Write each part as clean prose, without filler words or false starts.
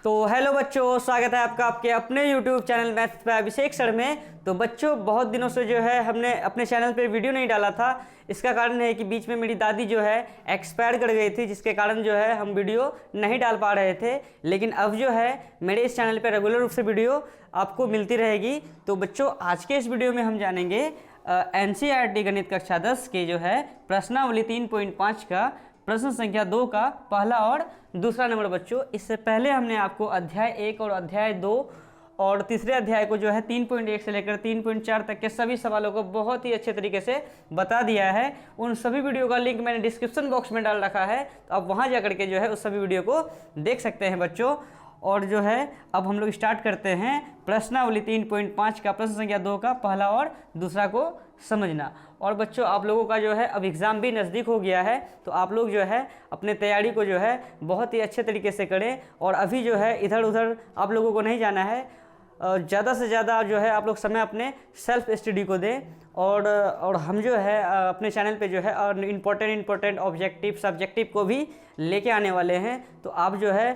तो हेलो बच्चों, स्वागत है आपका आपके अपने YouTube चैनल मैथ्स पे अभिषेक सर में। तो बच्चों, बहुत दिनों से जो है हमने अपने चैनल पे वीडियो नहीं डाला था। इसका कारण है कि बीच में मेरी दादी जो है एक्सपायर कर गई थी, जिसके कारण जो है हम वीडियो नहीं डाल पा रहे थे। लेकिन अब जो है मेरे इस चैनल पे रेगुलर रूप से वीडियो आपको मिलती रहेगी। तो बच्चों, आज के इस वीडियो में हम जानेंगे NCERT गणित कक्षा 10 के जो है प्रश्नावली 3.5 का प्रश्न संख्या 2 का पहला और दूसरा नंबर। बच्चों, इससे पहले हमने आपको अध्याय 1 और अध्याय 2 और तीसरे अध्याय को जो है 3.1 से लेकर 3.4 तक के सभी सवालों को बहुत ही अच्छे तरीके से बता दिया है। उन सभी वीडियो का लिंक मैंने डिस्क्रिप्शन बॉक्स में डाल रखा है, तो आप वहां जाकर के जो है उस सभी वीडियो को देख सकते हैं बच्चों। और जो है अब हम लोग स्टार्ट करते हैं प्रश्नावली 3.5 का प्रश्न संख्या 2 का पहला और दूसरा को समझना। और बच्चों, आप लोगों का जो है अब एग्ज़ाम भी नज़दीक हो गया है, तो आप लोग जो है अपने तैयारी को जो है बहुत ही अच्छे तरीके से करें। और अभी जो है इधर उधर आप लोगों को नहीं जाना है, ज़्यादा से ज़्यादा जो है आप लोग समय अपने सेल्फ स्टडी को दें। और हम जो है अपने चैनल पे जो है और इम्पोर्टेंट ऑब्जेक्टिव सब्जेक्टिव को भी लेके आने वाले हैं। तो आप जो है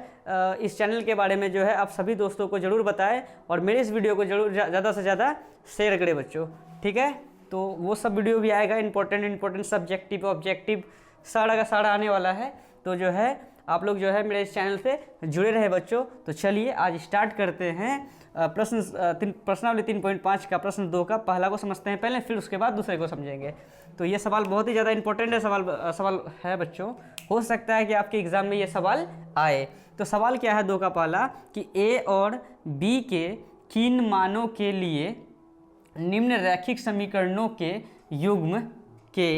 इस चैनल के बारे में जो है आप सभी दोस्तों को ज़रूर बताएं और मेरे इस वीडियो को ज़रूर ज़्यादा से ज़्यादा शेयर करें बच्चों, ठीक है। तो वो सब वीडियो भी आएगा, इम्पोर्टेंट सब्जेक्टिव ऑब्जेक्टिव सारा का सारा आने वाला है। तो जो है आप लोग जो है मेरे इस चैनल से जुड़े रहे बच्चों। तो चलिए आज स्टार्ट करते हैं प्रश्नावली 3.5 का प्रश्न 2 का पहला को समझते हैं पहले, फिर उसके बाद दूसरे को समझेंगे। तो ये सवाल बहुत ही ज़्यादा इंपॉर्टेंट है सवाल है बच्चों। हो सकता है कि आपके एग्ज़ाम में ये सवाल आए। तो सवाल क्या है 2 का पहला कि A और B के किन मानों के लिए निम्न रैखिक समीकरणों के युग्म के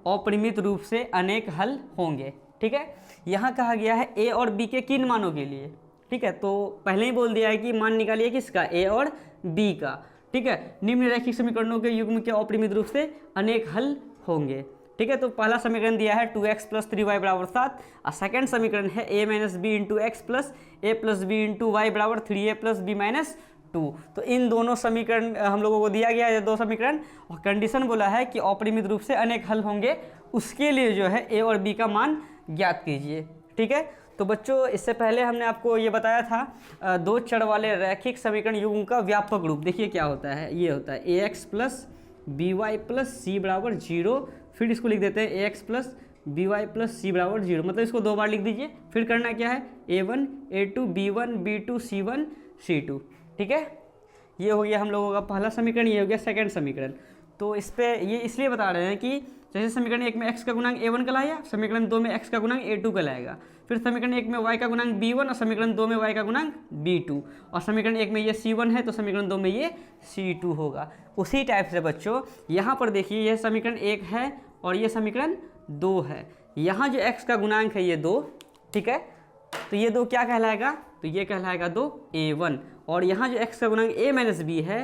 अपरिमित रूप से अनेक हल होंगे। ठीक है, यहाँ कहा गया है A और B के किन मानों के लिए। ठीक है, तो पहले ही बोल दिया है कि मान निकालिए किसका, A और B का। ठीक है, निम्न रैखिक समीकरणों के युग्म के अपरिमित रूप से अनेक हल होंगे। ठीक है, तो पहला समीकरण दिया है 2x + 3y = 7 और सेकंड समीकरण है a - b × x + a + b × y = 3a + b - 2। तो इन दोनों समीकरण हम लोगों को दिया गया है, दो समीकरण, और कंडीशन बोला है कि अपरिमित रूप से अनेक हल होंगे। उसके लिए जो है a और b का मान ज्ञात कीजिए। ठीक है, तो बच्चों इससे पहले हमने आपको ये बताया था दो चर वाले रैखिक समीकरण युग्म का व्यापक रूप। देखिए क्या होता है, ये होता है ax + by + c = 0। फिर इसको लिख देते हैं ax + by + c = 0, मतलब इसको दो बार लिख दीजिए। फिर करना क्या है, a1 a2 b1 b2 c1 c2। ठीक है, ये हो गया हम लोगों का पहला समीकरण, ये हो गया सेकंड समीकरण। तो इस पे ये इसलिए बता रहे हैं कि जैसे समीकरण 1 में x का गुणांक a1 कहलाया, समीकरण 2 में x का गुणांक a2 कहलाएगा। फिर समीकरण 1 में y का गुणांक b1 और समीकरण 2 में y का गुणांक b2, और समीकरण 1 में ये c1 है तो समीकरण 2 में ये c2 होगा। उसी टाइप से बच्चों यहाँ पर देखिए, यह समीकरण 1 है और ये समीकरण 2 है। यहाँ जो x का गुणांक है ये 2, ठीक है, तो ये 2 क्या कहलाएगा, तो ये कहलाएगा 2 a1। और यहाँ जो x का गुणांक a - b है,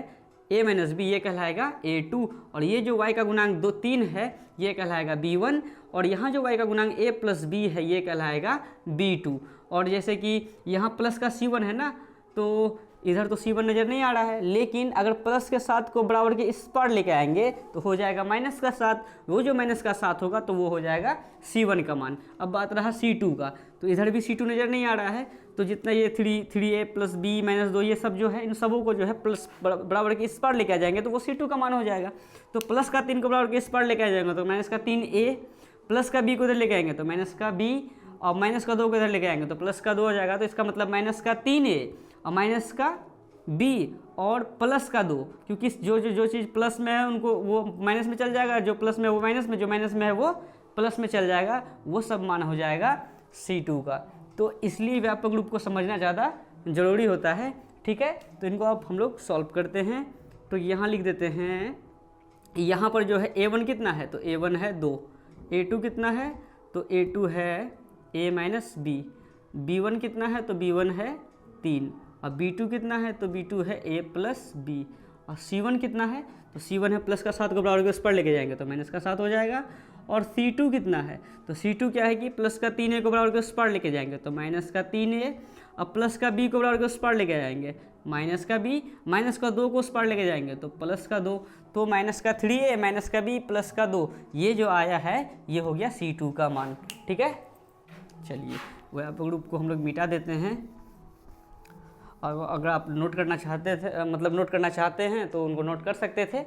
a - b, ये कहलाएगा a2। और ये जो y का गुणांक 3 है ये कहलाएगा b1। और यहाँ जो y का गुणांक a + b है ये कहलाएगा b2। और जैसे कि यहाँ प्लस का c1 है ना, तो इधर तो c1 नज़र नहीं आ रहा है, लेकिन अगर प्लस के 7 को बराबर के इस पार लेके आएंगे तो हो जाएगा माइनस का 7। वो जो माइनस का 7 होगा तो वो हो जाएगा c1 का मान। अब बात रहा c2 का, तो इधर भी c2 नज़र नहीं आ रहा है, तो जितना ये 3a + b - 2 ये सब जो है इन सबों को जो है प्लस बराबर के इस पार लेके आ जाएंगे तो वो c2 का मान हो जाएगा। तो प्लस का 3 को बराबर के इस पार लेके आ जाएंगे तो माइनस का 3a, प्लस का b को इधर लेके आएंगे तो माइनस का b, और माइनस का 2 को इधर लेके आएंगे तो प्लस का 2 हो जाएगा। तो इसका मतलब माइनस का 3a और माइनस का b और प्लस का 2, क्योंकि जो चीज़ प्लस में है उनको वो माइनस में चल जाएगा, जो प्लस में वो माइनस में, जो माइनस में है वो प्लस में चल जाएगा, वो सब मान हो जाएगा c2 का। तो इसलिए व्यापक रूप को समझना ज़्यादा ज़रूरी होता है। ठीक है, तो इनको अब हम लोग सॉल्व करते हैं। तो यहाँ लिख देते हैं, यहाँ पर जो है a1 कितना है, तो a1 है 2, a2 कितना है, तो a2 है a - b, b1 कितना है, तो b1 है 3, और b2 कितना है, तो b2 है a + b, और c1 कितना है, तो c1 है प्लस का 7 को बराबर के उस पर लेके जाएंगे तो माइनस का 7 हो जाएगा। और c2 कितना है, तो c2 क्या है कि प्लस का 3a को बराबर के उस पर लेके जाएंगे तो माइनस का 3a, और प्लस का b को बराबर के उस पर लेके जाएंगे माइनस का b, माइनस का 2 को उस पर लेके जाएंगे तो प्लस का 2, तो माइनस का 3a माइनस का b प्लस का 2, ये जो आया है ये हो गया c2 का मान। ठीक है, चलिए व्यापक रूप को हम लोग मिटा देते हैं। और अगर आप नोट करना चाहते थे, मतलब नोट करना चाहते हैं तो उनको नोट कर सकते थे।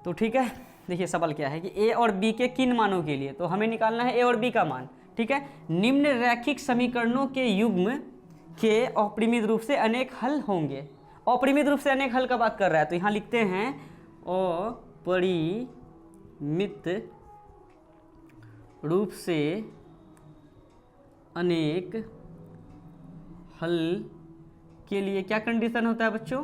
तो ठीक है, देखिए सवाल क्या है कि ए और बी के किन मानों के लिए, तो हमें निकालना है ए और बी का मान। ठीक है, निम्न रैखिक समीकरणों के युग्म के अपरिमित रूप से अनेक हल होंगे। अपरिमित रूप से अनेक हल का बात कर रहा है, तो यहाँ लिखते हैं अपरिमित रूप से अनेक हल के लिए क्या कंडीशन होता है बच्चों?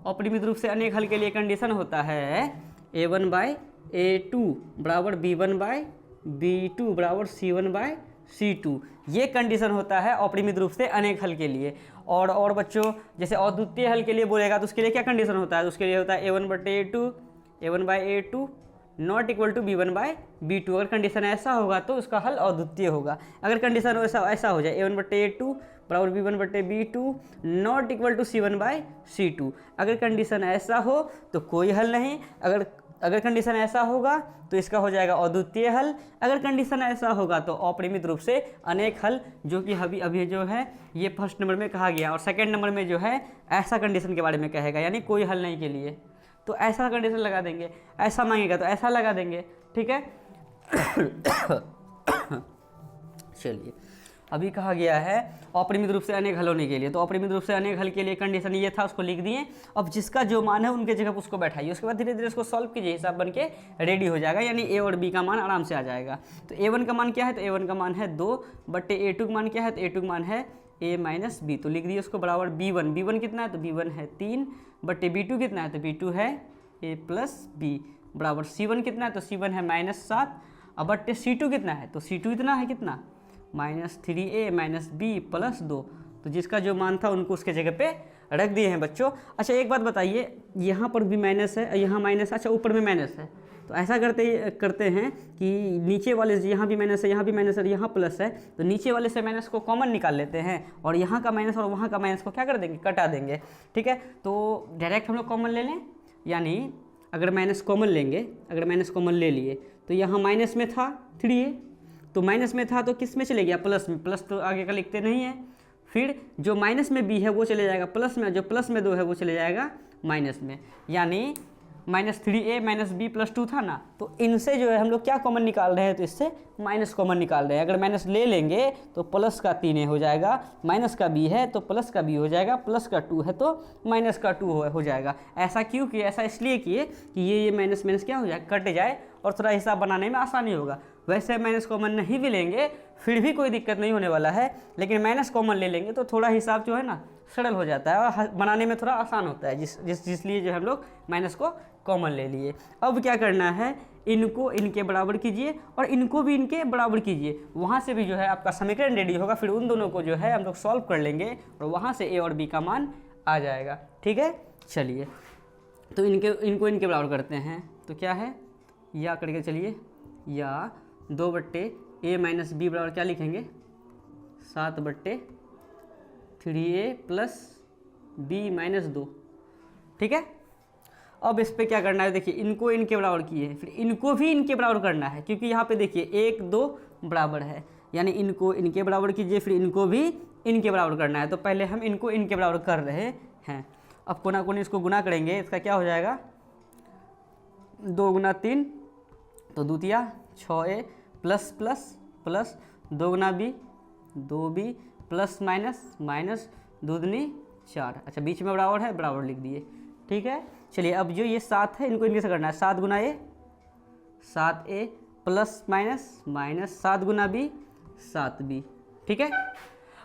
अपरिमित रूप से अनेक हल के लिए कंडीशन होता है a1/a2 बराबर b1/b2 बराबर c1/c2। ये कंडीशन होता है अपरिमित रूप से अनेक हल के लिए। और बच्चों जैसे अद्वितीय हल के लिए बोलेगा तो उसके लिए क्या कंडीशन होता है? तो उसके लिए होता है a1/a2 not equal to b1/b2। अगर कंडीशन ऐसा होगा तो उसका हल अद्वितीय होगा। अगर कंडीशन ऐसा हो जाए a1/a2 बराबर b1/b2 not equal to c1/c2, अगर कंडीशन ऐसा हो तो कोई हल नहीं। अगर कंडीशन ऐसा होगा तो इसका हो जाएगा अद्वितीय हल। अगर कंडीशन ऐसा होगा तो अपरिमित रूप से अनेक हल, जो कि अभी जो है ये फर्स्ट नंबर में कहा गया। और सेकंड नंबर में जो है ऐसा कंडीशन के बारे में कहेगा, यानी कोई हल नहीं के लिए तो ऐसा कंडीशन लगा देंगे, ऐसा मांगेगा तो ऐसा लगा देंगे। ठीक है चलिए, अभी कहा गया है अपरिमित रूप से अनेक हल होने के लिए, तो अपरिमित रूप से अनेक हल के लिए कंडीशन ये था, उसको लिख दिए। अब जिसका जो मान है उनके जगह उसको बैठाइए, उसके बाद धीरे धीरे उसको सॉल्व कीजिए, हिसाब बन के रेडी हो जाएगा, यानी ए और बी का मान आराम से आ जाएगा। तो a1 का मान क्या है? तो a1 का मान है 2/a2 का मान क्या है? तो a2 का मान है a-b, तो लिख दिए उसको बराबर b1 कितना है? तो b1 है 3/b2 कितना है? तो b2 है a+b बराबर c1 कितना है? तो c1 है -7 अब बट्टे c2 कितना है? तो c2 इतना है कितना? -3a-b + 2। तो जिसका जो मान था उनको उसके जगह पे रख दिए हैं बच्चों। अच्छा एक बात बताइए, यहाँ पर भी माइनस है, यहाँ माइनस है, अच्छा ऊपर में माइनस है, तो ऐसा करते हैं कि नीचे वाले से यहाँ भी माइनस है, यहाँ भी माइनस है, यहाँ प्लस है, तो नीचे वाले से माइनस को कॉमन निकाल लेते हैं और यहाँ का माइनस और वहाँ का माइनस को क्या कर देंगे? कटा देंगे। ठीक है, तो डायरेक्ट हम लोग कॉमन ले लें, यानी अगर माइनस कॉमन लेंगे, अगर माइनस कॉमन ले लिए तो यहाँ माइनस में था 3a, तो माइनस में था तो किस में चले गया? प्लस में। प्लस तो आगे का लिखते नहीं है। फिर जो माइनस में b है वो चले जाएगा प्लस में, जो प्लस में 2 है वो चले जाएगा माइनस में, यानी -3a -b + 2 था ना, तो इनसे जो है हम लोग क्या कॉमन निकाल रहे हैं? तो इससे माइनस कॉमन निकाल रहे हैं। अगर माइनस ले लेंगे तो प्लस का 3a हो जाएगा, माइनस का b है तो प्लस का b हो जाएगा, प्लस का 2 है तो माइनस का 2 हो जाएगा। ऐसा क्यों किए? ऐसा इसलिए किए कि ये माइनस माइनस क्या हो जाए? कट जाए और थोड़ा हिसाब बनाने में आसानी होगा। वैसे माइनस कॉमन नहीं भी लेंगे फिर भी कोई दिक्कत नहीं होने वाला है, लेकिन माइनस कॉमन ले लेंगे तो थोड़ा हिसाब जो है ना सरल हो जाता है और बनाने में थोड़ा आसान होता है, जिसलिए जो हम लोग माइनस को कॉमन ले लिए। अब क्या करना है? इनको इनके बराबर कीजिए और इनको भी इनके बराबर कीजिए, वहाँ से भी जो है आपका समीकरण रेडी होगा। फिर उन दोनों को जो है हम लोग सॉल्व कर लेंगे और वहाँ से ए और बी का मान आ जाएगा। ठीक है, चलिए तो इनको इनके बराबर करते हैं, तो क्या है? या करके चलिए, या 2/a - b बराबर क्या लिखेंगे? 7/3a + b - 2। ठीक है, अब इस पे क्या करना है? देखिए इनको इनके बराबर किए हैं, फिर इनको भी इनके बराबर करना है, क्योंकि यहाँ पे देखिए 1 2 बराबर है, यानी इनको इनके बराबर कीजिए, फिर इनको भी इनके बराबर करना है। तो पहले हम इनको इनके बराबर कर रहे हैं। अब कोना कोनी इसको गुना करेंगे, इसका क्या हो जाएगा? 2 × 3 तो 2 × 6a ++ 2 × b 2b +- 2 दूनी 4। अच्छा बीच में बराबर है, बराबर लिख दिए। ठीक है, चलिए अब जो ये 7 है इनको इनके से करना है। 7 × a 7a +- 7 × b 7b। ठीक है,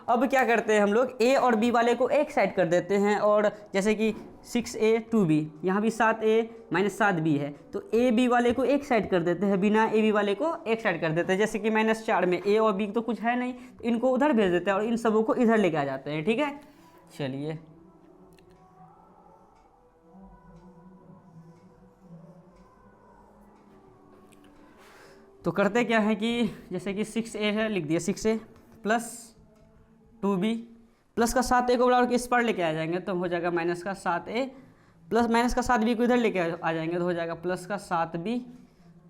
अब क्या करते हैं हम लोग? a और b वाले को एक साइड कर देते हैं, और जैसे कि 6a 2b, यहाँ भी 7a - 7b है, तो a b वाले को एक साइड कर देते हैं, बिना a b वाले को एक साइड कर देते हैं। जैसे कि -4 में a और b तो कुछ है नहीं, तो इनको उधर भेज देते हैं और इन सबों को इधर लेके आ जाते हैं। ठीक है, चलिए तो करते क्या है कि जैसे कि 6a है, लिख दिया 6a + 2b प्लस का 7a को बराबर इस पर लेके आ जाएंगे तो हो जाएगा -7a प्लस -7b को इधर लेके आ जाएंगे तो हो जाएगा +7b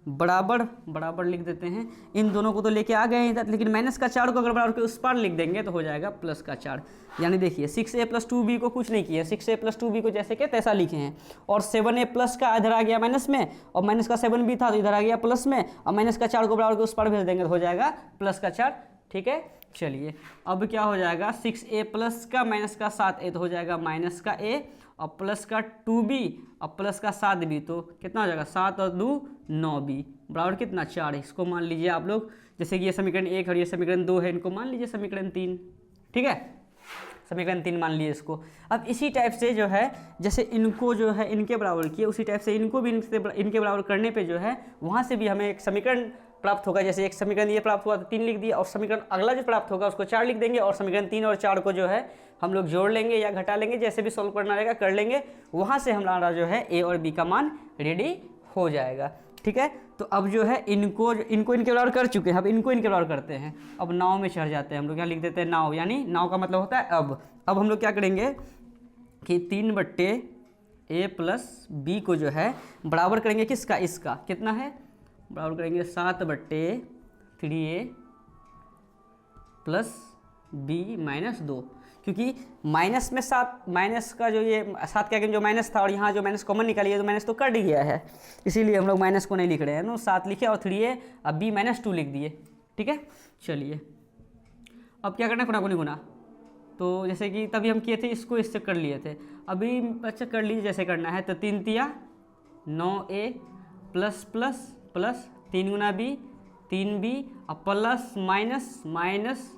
बराबर बराबर लिख देते हैं। इन दोनों को तो लेके आ गए हैं इधर, लेकिन माइनस का 4 को अगर बराबर के उस पार लिख देंगे तो हो जाएगा प्लस का 4। यानी देखिए 6a + 2b को कुछ नहीं किया, 6a + 2b को जैसे कि तैसा लिखे हैं, और 7a प्लस का इधर आ गया माइनस में, और माइनस का 7b था तो इधर आ गया प्लस में, और माइनस का 4 को बराबर के उस पार भेज देंगे तो हो जाएगा प्लस का 4। ठीक है, चलिए अब क्या हो जाएगा, 6a प्लस का माइनस का 7a तो हो जाएगा माइनस का a, और प्लस का 2b और प्लस का 7b तो कितना हो जाएगा, 7 और 2 9b बराबर कितना 4 है। इसको मान लीजिए आप लोग, जैसे कि ये समीकरण 1 और ये समीकरण 2 है, इनको मान लीजिए समीकरण 3। ठीक है, समीकरण 3 मान लिए इसको। अब इसी टाइप से जो है, जैसे इनको जो है इनके बराबर किए, उसी टाइप से इनको भी इनके बराबर करने पे जो है वहाँ से भी हमें एक समीकरण प्राप्त होगा। जैसे एक समीकरण ये प्राप्त हुआ तो 3 लिख दिया, और समीकरण अगला जो प्राप्त होगा उसको 4 लिख देंगे, और समीकरण 3 और 4 को जो है हम लोग जोड़ लेंगे या घटा लेंगे, जैसे भी सॉल्व करना रहेगा कर लेंगे। वहाँ से हमारा जो है ए और बी का मान रेडी हो जाएगा। ठीक है, तो अब जो है इनको इनके बराबर कर चुके हैं, अब इनको इनके बराबर करते हैं। अब नाव में चढ़ जाते हैं हम लोग, यहाँ लिख देते हैं नाव, यानी नाव का मतलब होता है अब हम लोग क्या करेंगे कि 3/a + b को जो है बराबर करेंगे किसका, इसका कितना है, बराबर करेंगे 7/3a + b - 2, क्योंकि माइनस में 7 माइनस का जो ये 7 क्या जो माइनस था और यहाँ जो माइनस कॉमन निकालिए तो माइनस तो कट गया है, इसीलिए हम लोग माइनस को नहीं लिख रहे हैं, नो 7 लिखे और 3a अब b - 2 लिख दिए। ठीक है, चलिए अब क्या करना है, गुना गुनी गुना, तो जैसे कि तभी हम किए थे इसको इससे कर लिए थे, अभी अच्छा कर लीजिए जैसे करना है। तो 3 तिया 9a प्लस प्लस प्लस 3 गुना b 3b और प्लस माइनस माइनस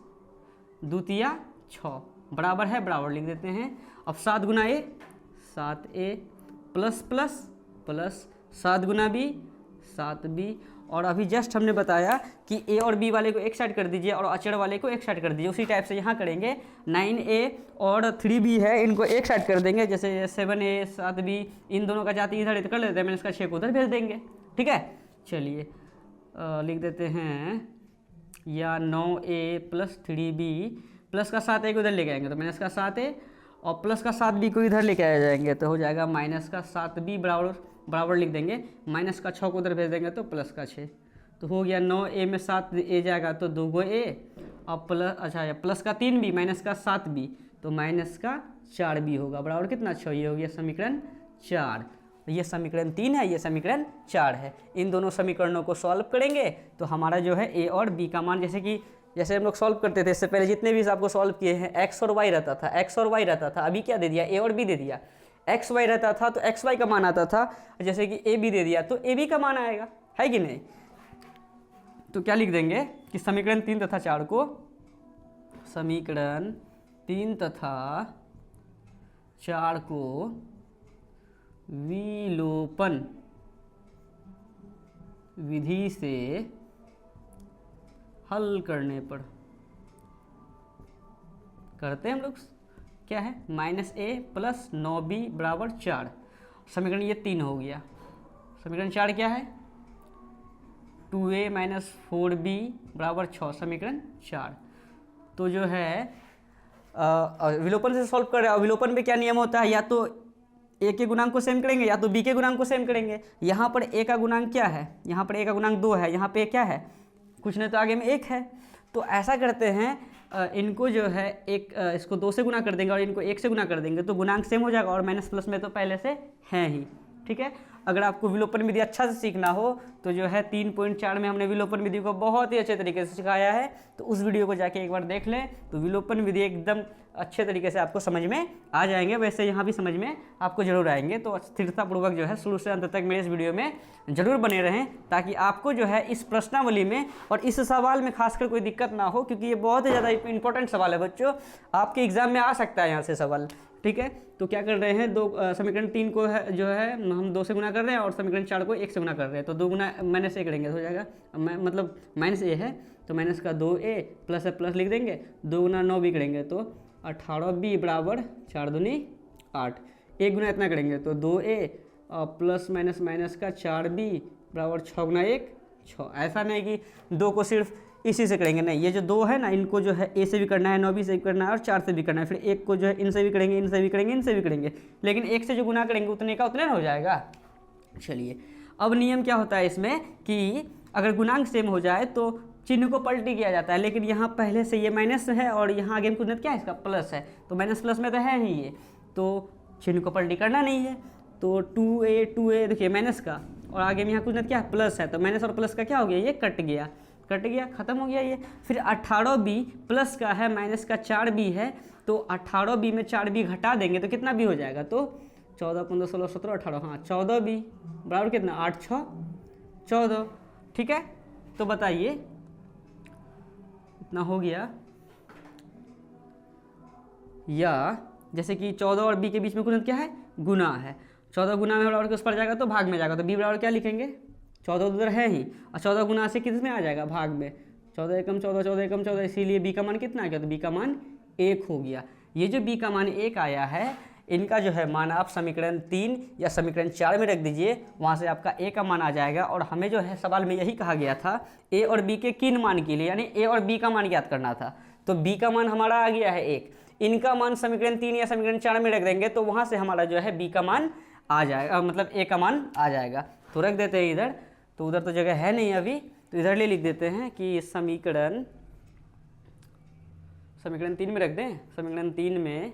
2 तिया 6 बराबर है, बराबर लिख देते हैं। अब 7 गुना a 7a plus plus plus 7 Guna b 7b, और अभी जस्ट हमने बताया कि a और b वाले को एक साइड कर दीजिए और अचर वाले को एक साइड कर दीजिए, उसी टाइप से यहाँ करेंगे। 9a और 3b है, इनको एक साइड कर देंगे, जैसे 7a 7b इन दोनों का जाति इधर कर लेते हैं, मैंने इसका 6 को उधर भेज देंगे। ठीक है, चलिए लिख देते हैं, या 9a + 3b प्लस का 7a को इधर लेके आएंगे तो माइनस का 7a, और प्लस का 7b को इधर लेके आ जाएंगे तो हो जाएगा माइनस का 7b बराबर लिख देंगे, माइनस का 6 को उधर भेज देंगे तो प्लस का 6, तो हो गया 9a में 7a जाएगा तो 2a, और प्लस अच्छा प्लस का 3b माइनस का 7b तो माइनस का 4b होगा, बराबर कितना 6। ये हो गया समीकरण 4। ये समीकरण 3 है, ये समीकरण 4 है। इन दोनों समीकरणों को सॉल्व करेंगे तो हमारा जो है a और b का मान, जैसे हम लोग सॉल्व करते थे इससे पहले जितने भी आपको सॉल्व किए हैं x और y रहता था, x और y रहता था, अभी क्या दे दिया a और b दे दिया। x y रहता था तो x y का मान आता था, जैसे कि a b दे दिया तो a b का मान आएगा, है कि नहीं। तो क्या लिख देंगे कि समीकरण 3 तथा 4 को, समीकरण 3 तथा 4 को विलोपन विधि से हल करने पर करते हैं हम लोग क्या है, -a + 9b = 4। समीकरण ये 3 हो गया। समीकरण 4 क्या है, 2a - 4b = 6, समीकरण 4। तो जो है विलोपन से सॉल्व कर रहे हैं। विलोपन में क्या नियम होता है, या तो a के गुणांक को सेम करेंगे या तो b के गुणांक को सेम करेंगे। यहाँ पर a का गुणांक क्या है, यहाँ पर a का गुणांक 2 है, यहाँ पे क्या है कुछ नहीं तो आगे में 1 है। तो ऐसा करते हैं, इनको जो है इसको 2 से गुना कर देंगे और इनको 1 से गुना कर देंगे तो गुणांक सेम हो जाएगा, और माइनस प्लस में तो पहले से है ही। ठीक है, अगर आपको विलोपन विधि अच्छा से सीखना हो तो जो है 3.4 में हमने विलोपन विधि को बहुत ही अच्छे तरीके से सिखाया है, तो उस वीडियो को जाके एक बार देख लें तो विलोपन विधि एकदम अच्छे तरीके से आपको समझ में आ जाएंगे। वैसे यहाँ भी समझ में आपको जरूर आएंगे, तो स्थिरतापूर्वक जो है शुरू से अंत तक मेरे इस वीडियो में जरूर बने रहें, ताकि आपको जो है इस प्रश्नावली में और इस सवाल में खासकर कोई दिक्कत ना हो, क्योंकि ये बहुत ही ज़्यादा इंपॉर्टेंट सवाल है बच्चों, आपके एग्जाम में आ सकता है यहाँ से सवाल। ठीक है, तो क्या कर रहे हैं, समीकरण 3 को है जो है हम 2 से गुना कर रहे हैं और समीकरण 4 को 1 से गुना कर रहे हैं, तो 2 गुना -a करेंगे तो हो जाएगा, मतलब -a है तो माइनस का 2a प्लस है प्लस लिख देंगे, 2 गुना 9b करेंगे तो 18b = 4 दूनी 8। 1 गुना इतना करेंगे तो 2a प्लस माइनस का 4b = 6 गुना 1 6। ऐसा नहीं कि 2 को सिर्फ इसी से करेंगे, नहीं, ये जो 2 है ना इनको जो है a से भी करना है, 9b से भी करना है और 4 से भी करना है, फिर 1 को जो है इनसे भी करेंगे, इनसे भी करेंगे, इनसे भी करेंगे, लेकिन 1 से जो गुना करेंगे उतने का उतने ना हो जाएगा। चलिए अब नियम क्या होता है इसमें कि अगर गुणांक सेम हो जाए तो चिन्ह को पलटी किया जाता है, लेकिन यहाँ पहले से ये माइनस है और यहाँ आगे में कुछ क्या है इसका प्लस है, तो माइनस प्लस में तो है ही ये, तो चिन्ह को पलटी करना नहीं है। तो 2a देखिए माइनस का, और आगे में यहाँ कुछ क्या है प्लस है, तो माइनस और प्लस का क्या हो गया, ये कट गया खत्म हो गया ये। फिर 18b प्लस का है माइनस का 4b है, तो 18b में 4b घटा देंगे तो कितना b हो जाएगा, तो 14 15 16 17 18, हाँ 14b बराबर कितना 8 6 14। ठीक है, तो बताइए इतना हो गया। या जैसे कि 14 और b के बीच में कुछ क्या है, गुना है, 14 गुना में बराबर के उस पर जाएगा तो भाग में जाएगा, तो b बराबर क्या लिखेंगे 14 उधर है ही, और 14 गुना से किस में आ जाएगा, भाग में, 14 एकम 14 14 एकम 14, इसीलिए b का मान कितना आ गया, तो b का मान 1 हो गया। ये जो b का मान 1 आया है, इनका जो है मान आप समीकरण 3 या समीकरण 4 में रख दीजिए, वहाँ से आपका a का मान आ जाएगा। और हमें जो है सवाल में यही कहा गया था a और b के किन मान के लिए, यानी a और b का मान ज्ञात करना था, तो b का मान हमारा आ गया है 1, इनका मान समीकरण 3 या समीकरण 4 में रख देंगे तो वहाँ से हमारा जो है b का मान आ जाएगा, मतलब a का मान आ जाएगा। तो रख देते हैं इधर, तो उधर तो जगह है नहीं अभी, तो इधर ले लिख देते हैं कि समीकरण 3 में रख दें, समीकरण 3 में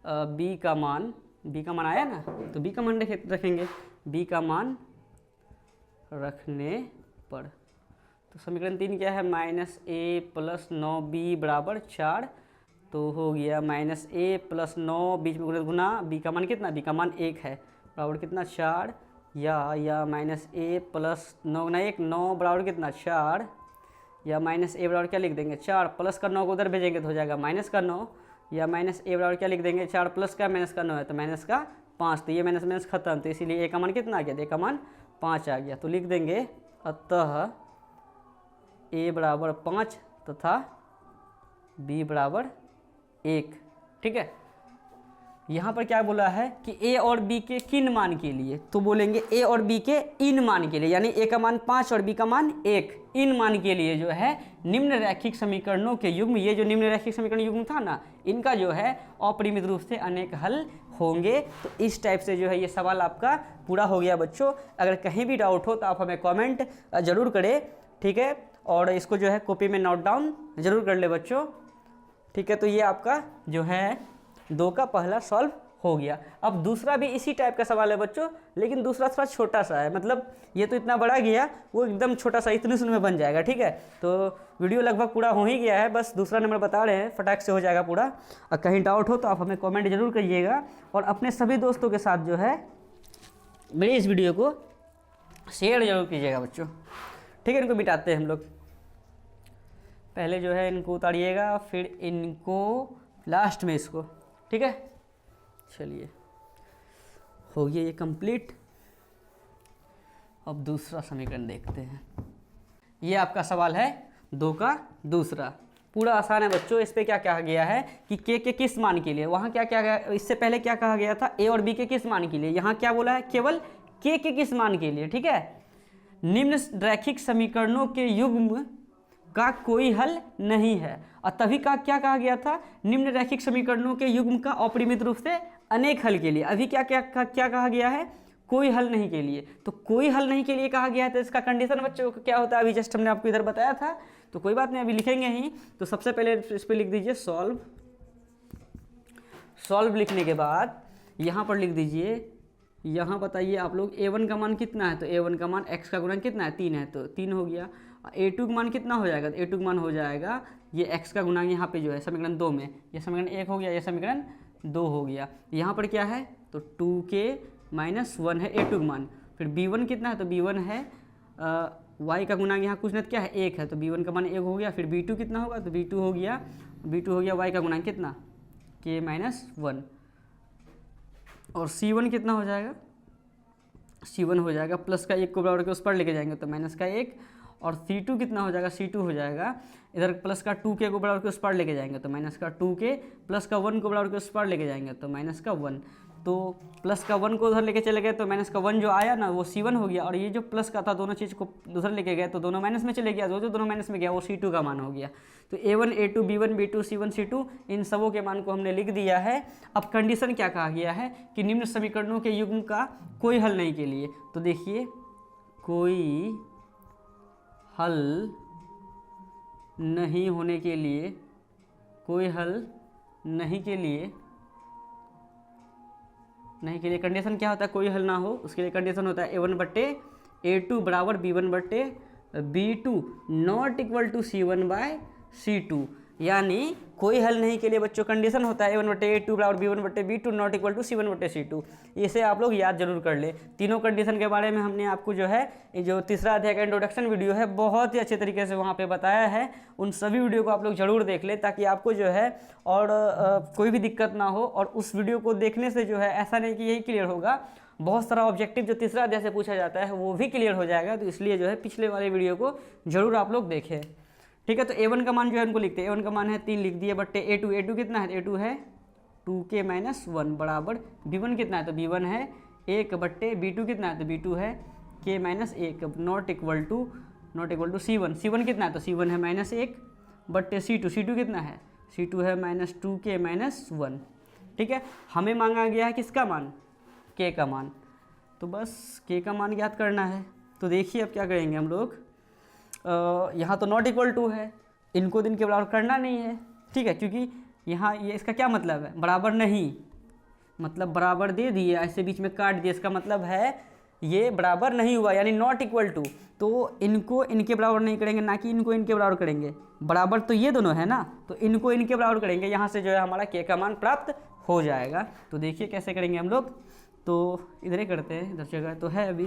b का मान आया ना, तो b का मान रखेंगे, b का मान रखने पर, तो समीकरण 3 क्या है, -a + 9b बराबर 4, तो हो गया -a + 9 बीच में गुना b का मान कितना, b का मान 1 है बराबर कितना 4, या -a + 9 गुना 1 9 बराबर कितना 4, या -a बराबर क्या लिख देंगे 4, प्लस का 9 को उधर भेजेंगे तो हो जाएगा माइनस का 9, या -a बराबर क्या लिख देंगे 4 प्लस का माइनस का 9 है तो माइनस का 5, तो ये माइनस खत्म, तो इसीलिए a का मान कितना आ गया, a का मान 5 आ गया। तो लिख देंगे अतः a बराबर 5 तथा b बराबर 1। ठीक है, यहाँ पर क्या बोला है कि a और b के किन मान के लिए, तो बोलेंगे a और b के इन मान के लिए, यानी a का मान 5 और b का मान 1, इन मान के लिए जो है निम्न रैखिक समीकरणों के युग्म, ये जो निम्न रैखिक समीकरण युग्म था ना, इनका जो है अपरिमित रूप से अनेक हल होंगे। तो इस टाइप से जो है ये सवाल आपका पूरा हो गया बच्चों। अगर कहीं भी डाउट हो तो आप हमें कमेंट जरूर करें, ठीक है, और इसको जो है कॉपी में नोट डाउन जरूर कर ले बच्चों। ठीक है, तो ये आपका जो है 2 का पहला सॉल्व हो गया। अब दूसरा भी इसी टाइप का सवाल है बच्चों, लेकिन दूसरा थोड़ा छोटा सा है, मतलब ये तो इतना बड़ा गया, वो एकदम छोटा सा इतने सुन में बन जाएगा। ठीक है, तो वीडियो लगभग पूरा हो ही गया है, बस दूसरा नंबर बता रहे हैं, फटाक से हो जाएगा पूरा। और कहीं डाउट हो तो आप हमें कमेंट जरूर करिएगा, और अपने सभी दोस्तों के साथ जो है मेरी इस वीडियो को शेयर जरूर कीजिएगा बच्चों। ठीक है, इनको मिटाते हैं हम लोग, पहले जो है इनको उतारिएगा, फिर इनको लास्ट में इसको। ठीक है, चलिए हो गया ये कंप्लीट। अब दूसरा समीकरण देखते हैं। ये आपका सवाल है 2 का दूसरा, पूरा आसान है बच्चों। इस पे क्या कहा गया है कि के किस मान के लिए, वहाँ क्या क्या इससे पहले क्या कहा गया था, a और b के किस मान के लिए, यहाँ क्या बोला है केवल के किस मान के लिए। ठीक है, निम्न रैखिक समीकरणों के युग्म का कोई हल नहीं है, और तभी का क्या कहा गया था, निम्न रैखिक समीकरणों के युग्म का अपरिमित रूप से अनेक हल के लिए। अभी क्या क्या क्या कहा गया है, कोई हल नहीं के लिए। तो कोई हल नहीं के लिए कहा गया है, तो इसका कंडीशन बच्चों को क्या होता है, अभी जस्ट हमने आपको इधर बताया था, तो कोई बात नहीं, अभी लिखेंगे ही। तो सबसे पहले इस पर लिख दीजिए सॉल्व। सॉल्व लिखने के बाद यहाँ पर लिख दीजिए, यहाँ बताइए आप लोग a1 का मान कितना है, तो a1 का मान x का गुणन कितना है 3 है, तो 3 हो गया। a2 का मान कितना हो जाएगा, तो a2 का मान हो जाएगा ये x का गुणा यहाँ पे जो है समीकरण 2 में, ये समीकरण 1 हो गया, ये समीकरण 2 हो गया। यहाँ पर क्या है, तो 2k - 1 है a2 का मान। फिर b1 कितना है, तो b1 है y का गुणा यहाँ कुछ नहीं क्या है 1 है, तो b1 का मान 1 हो गया। फिर b2 कितना होगा, तो b2 हो गया y का गुणा कितना k - 1, और c1 कितना हो जाएगा, c1 हो जाएगा प्लस का 1 को बराबर के उस पर लेके जाएंगे तो माइनस का 1, और c2 कितना हो जाएगा, c2 हो जाएगा इधर प्लस का 2k को बराबर के उस पर लेके जाएंगे तो माइनस का 2k, प्लस का 1 को बराबर के उस पर लेके जाएंगे तो माइनस का 1। तो प्लस का 1 को उधर लेके चले गए तो माइनस का 1 जो आया ना वो C1 हो गया, और ये जो प्लस का था दोनों चीज़ को उधर लेके गए तो दोनों माइनस में चले गया, जो दोनों माइनस में गया वो C2 का मान हो गया। तो A1 A2 B1 B2 C1 C2 इन सबों के मान को हमने लिख दिया है। अब कंडीशन क्या कहा गया है कि निम्न समीकरणों के युग्म का कोई हल नहीं के लिए, तो देखिए कोई हल नहीं होने के लिए, कोई हल नहीं के लिए कंडीशन क्या होता है, कोई हल ना हो उसके लिए कंडीशन होता है A1 बट्टे A2 बराबर B1 बट्टे B2 not equal to C1 bye C2। यानी कोई हल नहीं के लिए बच्चों कंडीशन होता है A1 बट्टे A2 बराबर B1 बट्टे B2 not equal to C1 बट्टे C2। इसे आप लोग याद जरूर कर ले। तीनों कंडीशन के बारे में हमने आपको जो है ये जो तीसरा अध्याय का इंट्रोडक्शन वीडियो है बहुत ही अच्छे तरीके से वहाँ पे बताया है। उन सभी वीडियो को आप लोग जरूर देख ले ताकि आपको जो है और कोई भी दिक्कत ना हो। और उस वीडियो को देखने से जो है ऐसा नहीं कि यही क्लियर होगा, बहुत सारा ऑब्जेक्टिव जो तीसरा अध्याय से पूछा जाता है वो भी क्लियर हो जाएगा। तो इसलिए जो है पिछले वाले वीडियो को जरूर आप लोग देखें, ठीक है। तो A1 का मान जो है उनको लिखते हैं, A1 का मान है 3 लिख दिए बट्टे A2 कितना है, A2 है 2k माइनस 1 बराबर B1 कितना है, तो B1 है 1 बट्टे B2 कितना है, तो B2 है k minus 1 not equal to C1 कितना है, तो C1 है माइनस 1 बट्टे C2 कितना है, C2 है माइनस 2k माइनस 1, ठीक है। हमें मांगा गया है किसका मान, k का मान, तो बस k का मान याद करना है। तो देखिए अब क्या करेंगे हम लोग, यहाँ तो नॉट इक्वल टू है, इनको दिन के बराबर करना नहीं है, ठीक है, क्योंकि यहाँ ये इसका क्या मतलब है, बराबर नहीं, मतलब बराबर दे दिए ऐसे बीच में काट दिए, इसका मतलब है ये बराबर नहीं हुआ यानी नॉट इक्वल टू। तो इनको इनके बराबर नहीं करेंगे, ना कि इनको इनके बराबर करेंगे, बराबर तो ये दोनों है ना, तो इनको इनके बराबर करेंगे, यहाँ से जो है हमारा k का मान प्राप्त हो जाएगा। तो देखिए कैसे करेंगे हम लोग, तो इधर ही करते हैं, इधर जगह तो है अभी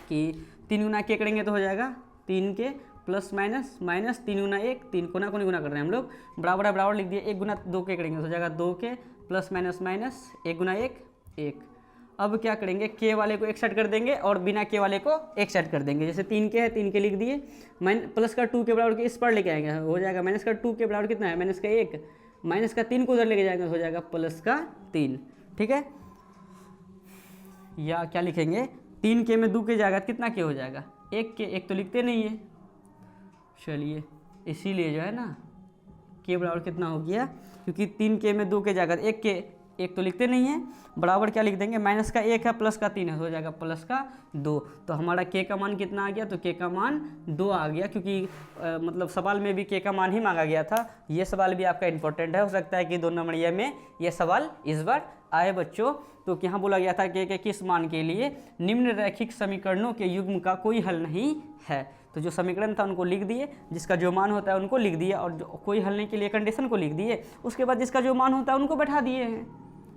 कि 3 गुना k करेंगे तो हो जाएगा 3k प्लस माइनस माइनस 3 गुना 1, 3 कोना कोनी गुना कर रहे हैं हम लोग, बराबर है बराबर लिख दिए, 1 गुना 2k करेंगे तो हो जाएगा 2k प्लस माइनस माइनस 1 गुना 1 1। अब क्या करेंगे, k वाले को एक साइड कर देंगे और बिना k वाले को एक साइड कर देंगे। जैसे 3k है 3k लिख दिए, प्लस का 2 के बराबर के इस पर लेके आएंगे, हो जाएगा माइनस का 2 के बराबर कितना है, माइनस का 1, माइनस का 3 को उधर लेके जाएंगे तो हो जाएगा प्लस का 3, ठीक है। या क्या लिखेंगे, 3k में 2 के जाएगा कितना k हो जाएगा, 1k, 1 तो लिखते नहीं है, चलिए इसीलिए जो है ना k बराबर कितना हो गया, क्योंकि 3k में 2 के जाएगा 1k, 1 तो लिखते नहीं है, बराबर क्या लिख देंगे, माइनस का 1 है प्लस का 3 है तो हो जाएगा प्लस का 2। तो हमारा k का मान कितना आ गया, तो k का मान 2 आ गया, क्योंकि मतलब सवाल में भी k का मान ही मांगा गया था। ये सवाल भी आपका इंपॉर्टेंट है, हो सकता है कि 2 नंबरिया में ये सवाल इस बार आए बच्चों। तो यहाँ बोला गया था कि किस मान के लिए निम्न रैखिक समीकरणों के युग्म का कोई हल नहीं है। तो जो समीकरण था उनको लिख दिए, जिसका जो मान होता है उनको लिख दिया, और जो कोई हल नहीं के लिए कंडीशन को लिख दिए, उसके बाद जिसका जो मान होता है उनको बैठा दिए हैं,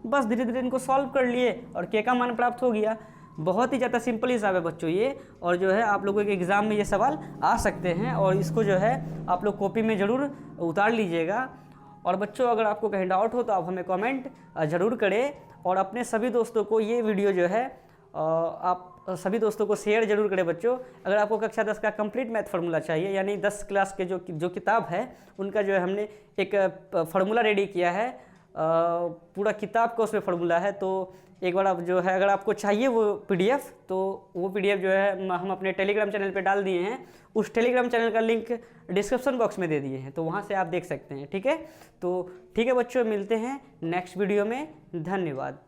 बस धीरे धीरे इनको सॉल्व कर लिए और k का मान प्राप्त हो गया। बहुत ही ज़्यादा सिंपल हिसाब है बच्चों ये, और जो है आप लोगों के एग्ज़ाम में ये सवाल आ सकते हैं, और इसको जो है आप लोग कॉपी में ज़रूर उतार लीजिएगा। और बच्चों अगर आपको कहीं डाउट हो तो आप हमें कमेंट ज़रूर करें, और अपने सभी दोस्तों को ये वीडियो जो है आप सभी दोस्तों को शेयर जरूर करें बच्चों। अगर आपको कक्षा 10 का कंप्लीट मैथ फार्मूला चाहिए, यानी 10 क्लास के जो किताब है उनका जो है हमने एक फार्मूला रेडी किया है, पूरा किताब का उसमें फार्मूला है, तो एक बार आप जो है अगर आपको चाहिए वो PDF, तो वो PDF जो है हम अपने टेलीग्राम चैनल पे डाल दिए हैं, उस टेलीग्राम चैनल का लिंक डिस्क्रिप्शन बॉक्स में दे दिए हैं, तो वहाँ से आप देख सकते हैं, ठीक है। तो ठीक है बच्चों, मिलते हैं नेक्स्ट वीडियो में, धन्यवाद।